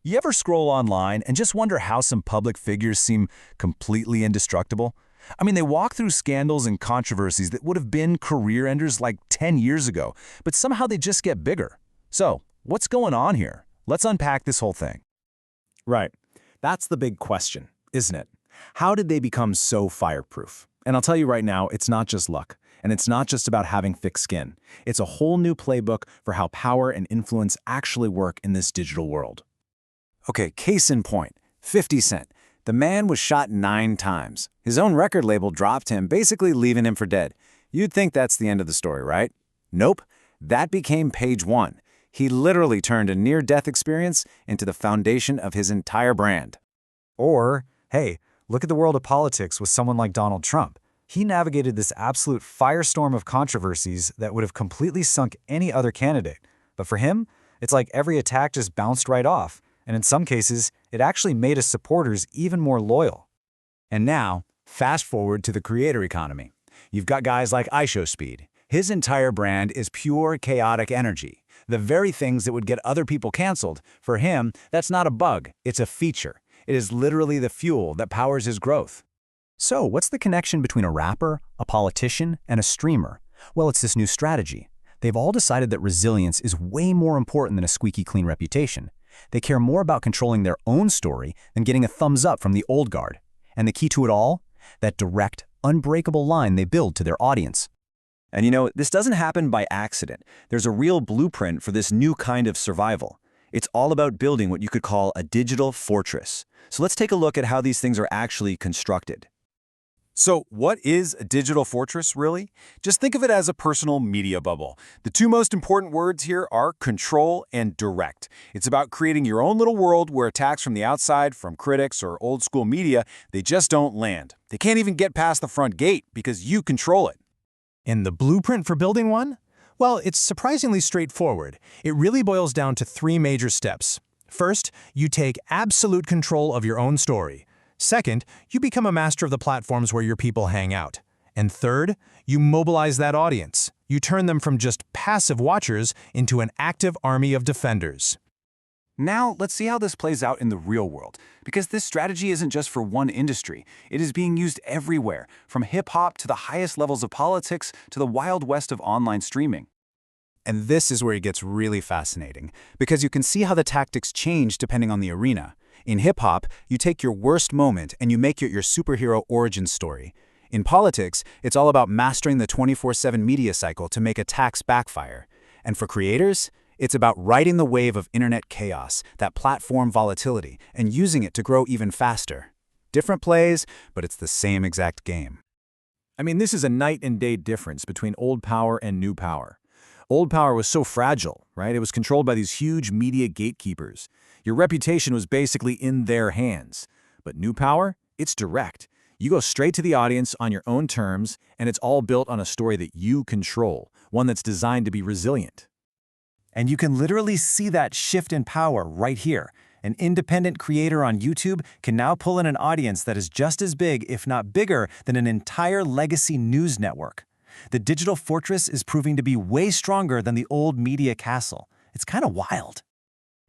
You ever scroll online and just wonder how some public figures seem completely indestructible? I mean, they walk through scandals and controversies that would have been career enders like 10 years ago, but somehow they just get bigger. So, what's going on here? Let's unpack this whole thing. Right. That's the big question, isn't it? How did they become so fireproof? And I'll tell you right now, it's not just luck. And it's not just about having thick skin. It's a whole new playbook for how power and influence actually work in this digital world. Okay, case in point, 50 Cent. The man was shot 9 times. His own record label dropped him, basically leaving him for dead. You'd think that's the end of the story, right? Nope. That became page 1. He literally turned a near-death experience into the foundation of his entire brand. Or, hey, look at the world of politics with someone like Donald Trump. He navigated this absolute firestorm of controversies that would have completely sunk any other candidate. But for him, it's like every attack just bounced right off. And in some cases, it actually made his supporters even more loyal. And now, fast forward to the creator economy. You've got guys like IShowSpeed. His entire brand is pure chaotic energy. The very things that would get other people canceled, for him, that's not a bug, it's a feature. It is literally the fuel that powers his growth. So, what's the connection between a rapper, a politician, and a streamer? Well, it's this new strategy. They've all decided that resilience is way more important than a squeaky clean reputation. They care more about controlling their own story than getting a thumbs up from the old guard. And the key to it all? That direct, unbreakable line they build to their audience. And you know, this doesn't happen by accident. There's a real blueprint for this new kind of survival. It's all about building what you could call a digital fortress. So let's take a look at how these things are actually constructed. So what is a digital fortress, really? Just think of it as a personal media bubble. The two most important words here are control and direct. It's about creating your own little world where attacks from the outside, from critics or old school media, they just don't land. They can't even get past the front gate because you control it. And the blueprint for building one? Well, it's surprisingly straightforward. It really boils down to 3 major steps. First, you take absolute control of your own story. Second, you become a master of the platforms where your people hang out. And third, you mobilize that audience. You turn them from just passive watchers into an active army of defenders. Now, let's see how this plays out in the real world, because this strategy isn't just for one industry. It is being used everywhere, from hip-hop to the highest levels of politics to the wild west of online streaming. And this is where it gets really fascinating, because you can see how the tactics change depending on the arena. In hip-hop, you take your worst moment and you make it your superhero origin story. In politics, it's all about mastering the 24/7 media cycle to make attacks backfire. And for creators, it's about riding the wave of internet chaos, that platform volatility, and using it to grow even faster. Different plays, but it's the same exact game. I mean, this is a night and day difference between old power and new power. Old power was so fragile, right? It was controlled by these huge media gatekeepers. Your reputation was basically in their hands. But new power, it's direct. You go straight to the audience on your own terms, and it's all built on a story that you control, one that's designed to be resilient. And you can literally see that shift in power right here. An independent creator on YouTube can now pull in an audience that is just as big, if not bigger, than an entire legacy news network. The digital fortress is proving to be way stronger than the old media castle. It's kind of wild.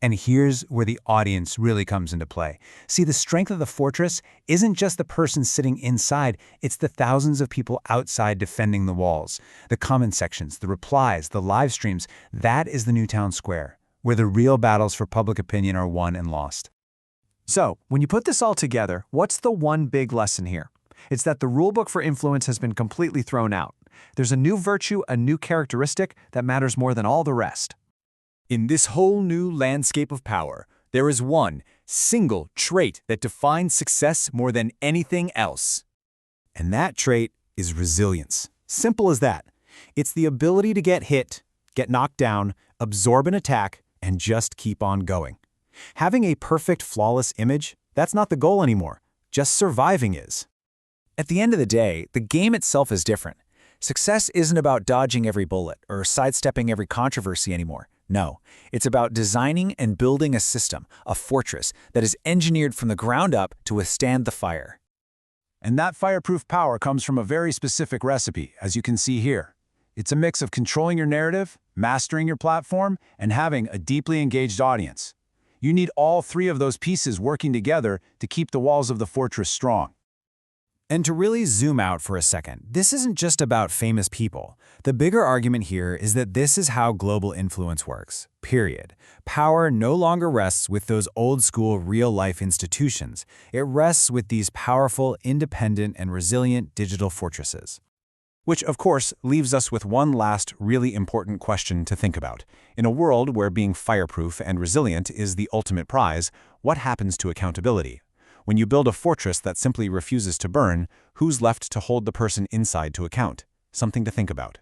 And here's where the audience really comes into play. See, the strength of the fortress isn't just the person sitting inside, it's the thousands of people outside defending the walls. The comment sections, the replies, the live streams, that is the new town square, where the real battles for public opinion are won and lost. So, when you put this all together, what's the one big lesson here? It's that the rulebook for influence has been completely thrown out. There's a new virtue, a new characteristic that matters more than all the rest. In this whole new landscape of power, there is one single trait that defines success more than anything else. And that trait is resilience. Simple as that. It's the ability to get hit, get knocked down, absorb an attack, and just keep on going. Having a perfect, flawless image, that's not the goal anymore. Just surviving is. At the end of the day, the game itself is different. Success isn't about dodging every bullet or sidestepping every controversy anymore. No, it's about designing and building a system, a fortress, that is engineered from the ground up to withstand the fire. And that fireproof power comes from a very specific recipe, as you can see here. It's a mix of controlling your narrative, mastering your platform, and having a deeply engaged audience. You need all three of those pieces working together to keep the walls of the fortress strong. And to really zoom out for a second, this isn't just about famous people. The bigger argument here is that this is how global influence works, period. Power no longer rests with those old-school real-life institutions. It rests with these powerful, independent, and resilient digital fortresses. Which, of course, leaves us with one last really important question to think about. In a world where being fireproof and resilient is the ultimate prize, what happens to accountability? When you build a fortress that simply refuses to burn, who's left to hold the person inside to account? Something to think about.